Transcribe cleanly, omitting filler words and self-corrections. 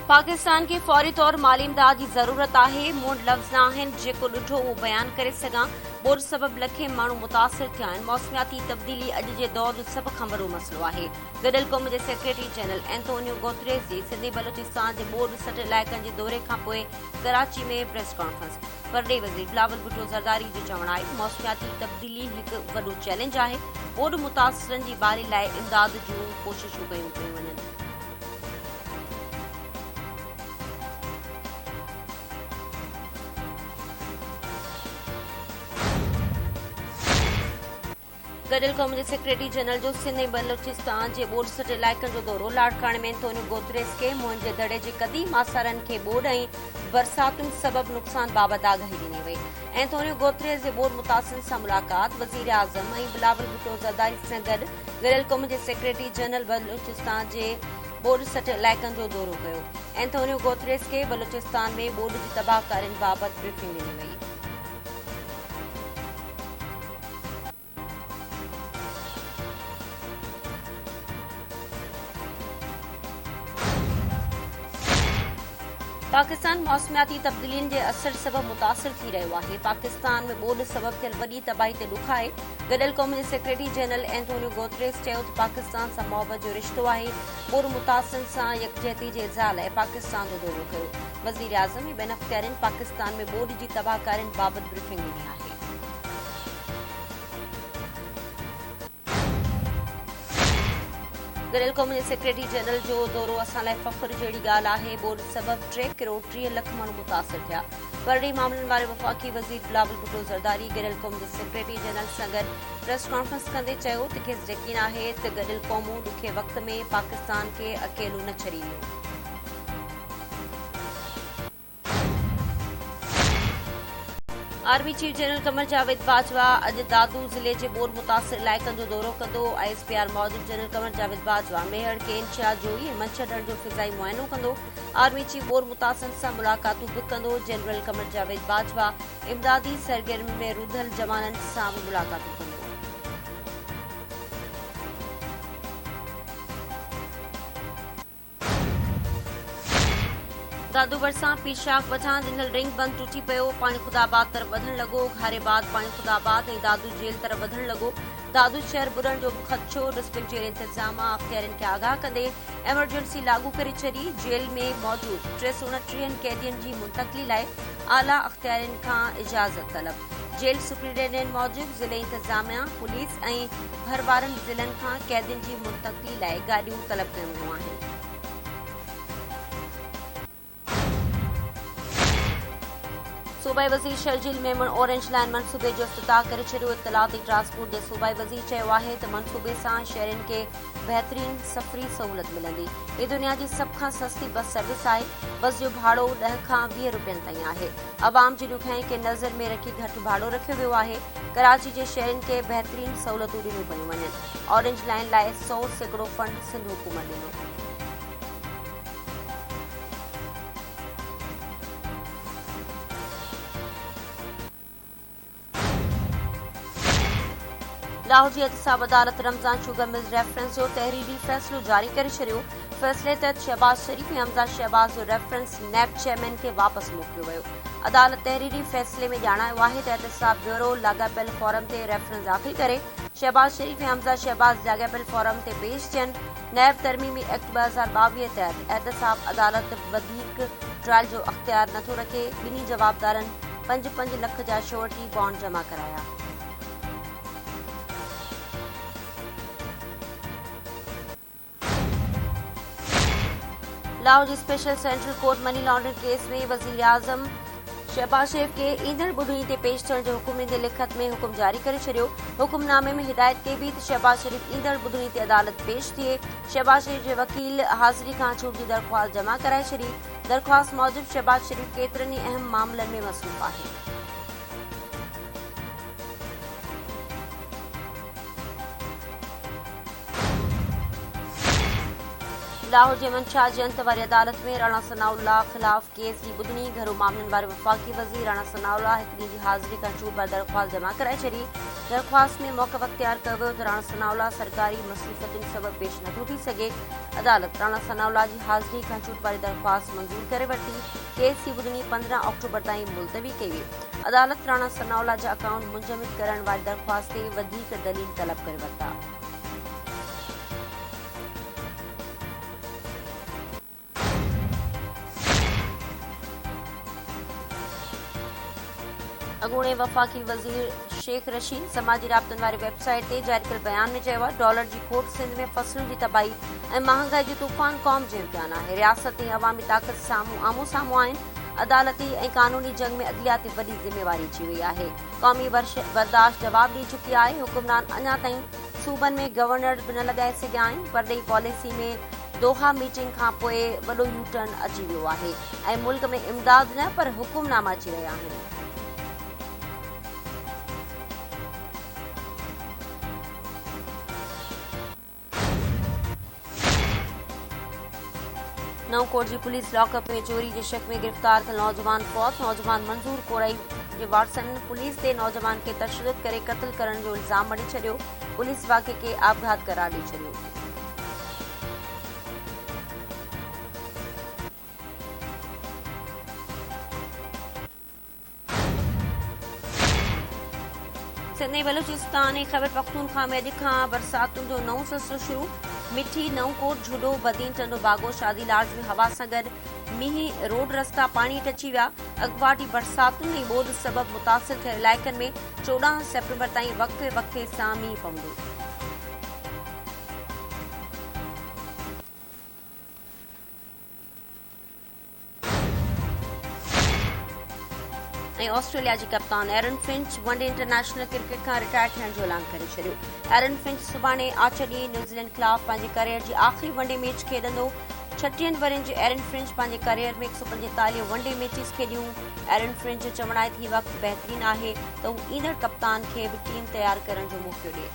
पाकिस्तान खे फौरी तौर माली इमदाद जी ज़रूरत आहे। मूं वटि लफ़्ज़ न आहिनि जेको ॾिठो उहो बयानु करे सघां। ॿोॾि सबबि लखे माण्हू मुतासिर थिया आहिनि। मौसमियाती तब्दीली अॼु जे दौर जो सभ खां वॾो मसइलो आहे। गॾियल क़ौम जे सेक्रेटरी जनरल एंटोनियो गुतेरेस जी सिंधी बलोचिस्तान जे ॿोॾि सट इलाइक़नि जे दौरे खां पोइ कराची में प्रेस कॉन्फ्रेंस। परॾेही वज़ीर बिलावल भुट्टो ज़रदारी जो चवणु आहे मौसमियाती तब्दीली हिकु वॾो चैलेंज आहे। ॿोॾि मुतासिरनि जी बारी लाइ इमदाद जूं कोशिशूं कयूं पियूं वञनि। गॾियल क़ौम जे सेक्रेटरी जनरल जो सिंध ऐं बलोचिस्तान जे ॿोॾि सट इलाइक़नि जो दौरो। लाड़काणे में एंटोनियो गुतेरेस खे मुंहिं जे दड़े जे क़दीम आसारनि खे ॿोॾि ऐं बरसातुनि सबबि नुक़सान बाबति आगाही ॾिनी वई। एंटोनियो गुतेरेस जे ॿोॾि मुतासिरनि सां मुलाक़ात। वज़ीर आज़म ऐं बिलावल भुट्टो ज़रदारी सां गॾु गॾियल क़ौम जे सेक्रेटरी जनरल बलोचिस्तान जे ॿोॾि सट इलाइक़नि जो दौरो कयो। एंटोनियो गुतेरेस खे बलोचिस्तान में ॿोॾि जी तबाहकारियुनि बाबति ब्रीफिंग ॾिनी वई। पाकिस्तान मौसमियाती तब्दीलियुनि जे असर सबबि मुतासिर थी रहियो आहे। पाकिस्तान में ॿोॾि सबबि थियल वॾी तबाही ते ॾुख आहे। गॾियल क़ौम जे सेक्रेटरी जनरल एंटोनियो गुतेरेस चयो त पाकिस्तान सां मोहबत जो रिश्तो आहे। ॿोॾि मुतासिरनि सां यकजहती जे इज़हार लाइ पाकिस्तान जो दौरो कयो। वज़ीर आज़म ऐं ॿियनि अख़्तियारियुनि पाकिस्तान में ॿोॾि जी तबाहकारियुनि बाबति ब्रीफिंग ॾिनी आहे। गॾियल क़ौम जे सेक्रेटरी जनरल जो दौरो असां लाइ फ़ख्र जहिड़ी ॻाल्हि आहे। ॿोॾि सबबि 3 करोड़ 30 लख माण्हू मुतासिर थिया। परॾेही मामलनि वारे वफ़ाक़ी वज़ीर बिलावल भुट्टो ज़रदारी गॾियल क़ौम जे सेक्रेटरी जनरल सां गॾु प्रेस कॉन्फ्रेंस कंदे चयो त खेसि यकीन आहे त गॾियल क़ौमूं ॾुखे वक़्त में पाकिस्तान खे अकेलो न छॾींदियूं। Army chief general Qamar Javed Bajwa अॼु दादू ज़िले जे ॿोॾि मुतासिर इलाइक़नि जो दौरो कंदो। ISPR मौजूद जनरल कमर जावेद बाजवा मेहड़ के इंचार्ज जोई ऐं मंछरु जो फ़िज़ाई मुआइनो कंदो। आर्मी चीफ ॿोॾि मुतासिरनि सां मुलाक़ातूं बि कंदो। जनरल कमर जावेद बाजवा इमदादी सरगर्मियुनि में रुधल जवाननि सां बि मुलाक़ातूं कंदो। दादू भरिसां पीरशाह वटां ॾिनल रिंग बंदि टुटी पियो। पाणी ख़ुदाबाद तरफ़ वधणु लॻो। घारेबाद पाणी ख़ुदाबाद ऐं दादू जेल तरफ़ वधणु लॻो। दादू शहर बुॾण जो ख़दशो। डिस्ट्रिक्ट जेल इंतिज़ाम अख़्तियारियुनि खे आगाह कंदे एमरजेंसी लागू करे छॾी। जेल में मौजूद 329 कैदियुनि जी मुंतक़िली लाइ आला अख़्तियारियुनि खां इजाज़त तलब। जेल सुप्रींटेंडेंट मौजूद ज़िले इंतिज़ामिया पुलिस ऐं भरवारनि ज़िलनि खां कैदियुनि जी मुंतक़िली लाइ गाॾियूं तलब कयूं वियूं आहिनि। सूबाई वज़ीर शर्जील मेमन ऑरेंज लाइन मनसूबे जो इफ़्तिताह करे छॾियो। इत्तलात ऐं ट्रांसपोर्ट जे सूबाई वज़ीर चयो आहे त मनसूबे सां शहरियुनि खे बहितरीन सफ़री सहूलियत मिलंदी। हीअ दुनिया जी सभ खां सस्ती बस सर्विस आहे। बस जो भाड़ो 10 खां 20 रुपयनि ताईं आहे। अवाम जी ॾुखियाई खे नज़र में रखी घटि भाड़ो रखियो वियो आहे। कराची जे शहरियुनि खे बहितरीन सहूलियतूं ॾिनियूं पयूं वञनि। ऑरेंज लाइन लाइ 100% फंड सिंध हुकूमत ॾिनो। लाहौर जी एहतसाब अदालत रमज़ान शुगर मिल्स रेफरेंस जो तहरीरी फ़ैसिलो जारी करे छॾियो। फ़ैसिले तहत शहबाज शरीफ़ ऐं हमज़ा शहबाज जो रेफरेंस नैब चेयरमैन खे वापसि मोकिलियो वियो। अदालत तहरीरी फ़ैसिले में ॼाणायो आहे त एहतसाब ब्यूरो लाॻापियल फॉरम ते रेफरेंस दाख़िल करे शहबाज शरीफ़ ऐं हमज़ा शहबाज लाॻापियल फॉरम ते पेश थियनि। नैब तरमीमी एक्ट 2022 तहत एहतसाब अदालत वधीक ट्रायल जो अख़्तियार नथो रखे। ॿिन्ही जवाबदारनि 5-5 लख जा श्योरिटी बॉन्ड जमा कराया। लाहौर जी special central court money laundering case में वज़ीर आज़म शहबाज शरीफ़ खे ईंदड़ ॿुधणी ते पेश थियण जो हुकुम ॾींदे लिखत में हुकुम जारी करे छॾियो। हुकुमनामे में हिदायत कई हुई त शहबाज शरीफ़ ईंदड़ ॿुधणी ते अदालत पेश थिए। शहबाज शरीफ़ जे वकील हाज़िरी खां छूट जी दरख़्वास्त जमा कराए छॾी। दरख़्वास्त मूजिबि शहबाज शरीफ़ केतिरनि ई अहम मामलनि में मसरूफ़ आहे। लाहौर जे मंशा जे अंत वारी अदालत में राणा सनाउल्लाह ख़िलाफ़ केस जी ॿुधणी घरू मामलनि वारे वफ़ाक़ी वज़ीर राणा सनाउल्लाह हिकु ॾींहं जी हाज़िरी खां छूट वारी दरख़्वास्त जमा कराए छॾी। दरख़्वास्त में मौक़फ़ अख़्तियार कयो वियो त राणा सनाउल्लाह सरकारी मसरूफ़ियतुनि सबबि पेश नथो थी सघे। अदालत राणा सनाउल्लाह जी हाज़िरी खां छूट वारी दरख़्वास्त मंज़ूर करे वरिती। केस जी ॿुधणी 15 ऑक्टोबर ताईं मुलतवी कई हुई। अदालत राणा सनाउल्लाह जा अकाउंट मुंजमिद करण वारी दरख़्वास्त ते वधीक दलील तलब करे वरिता। अॻूणे वफ़ाक़ी वज़ीर शेख रशीद समाजी राब्तनि वारी वेबसाइट ते जारी कयल बयान में चयो आहे, डॉलर जी खोट सिंध में फसलुनि जी तबाही ऐं महांगाई जो तूफ़ान क़ौम जो इम्तिहान आहे। रियासत ऐं अवामी ताक़त आम्हूं साम्हूं आहिनि। अदालती ऐं क़ानूनी जंग में अदलिया ते वॾी ज़िम्मेवारी अची वई आहे। क़ौमी बर्दाश्त जवाब ॾेई चुकी आहे। हुकुमरान अञा ताईं सूबनि में गवर्नर बि न लॻाए सघिया आहिनि। परॾेही पॉलिसी में दोहा मीटिंग खां पोइ वॾो यू टर्न अची वियो आहे ऐं मुल्क में इमदाद न पर हुकुमनामा अची रहिया आहिनि। नवकोट जी पुलिस लॉकअप में चोरी जे शक में गिरफ़्तार थियल नौजवान फौत। नौजवान मंज़ूर कोड़ई जे वारसनि पुलिस ते नौजवान खे तशद्दुद करे क़त्ल करण जो इल्ज़ाम हणी छॾियो। पुलिस वाक़े खे आपघात करार ॾेई छॾियो। सिंध ऐं बलूचिस्तान ऐं ख़ैबर पख्तूनख्वा में अॼु खां बरसातुनि जो नओं सिलसिलो शुरू। मिठी, नवकोट, झुडो, बदीन, टंडो बागो, शादी लार्ज में हवा सां गॾु मींहुं रोड रस्ता पाणी हेठि अची विया। अॻुवाटी बरसातुनि ऐं ॿोॾि सबबि मुतासिर थियल इलाइक़नि में 14 सेप्टेम्बर ताईं वक़्फ़े वक़्फ़े सां मींहुं पवंदो। ऐं ऑस्ट्रेलिया जी कप्तान Aaron Finch one day international cricket खां रिटायर थियण जो ऐलान करे छॾियो। एरन फिंच सुभाणे आचर ॾींहुं न्यूज़ीलैंड ख़िलाफ़ पंहिंजे करियर जी आख़िरी वनडे मैच खेॾंदो। 36 वरनि जो एरन फिंच पंहिंजे करियर में 145 वनडे मैचिस खेॾियूं। एरन फिंच जो चवणु आहे त हीउ वक़्तु बहितरीनु आहे त हू ईंदड़ कप्तान खे बि टीम तयारु करण जो मौक़ो ॾिए।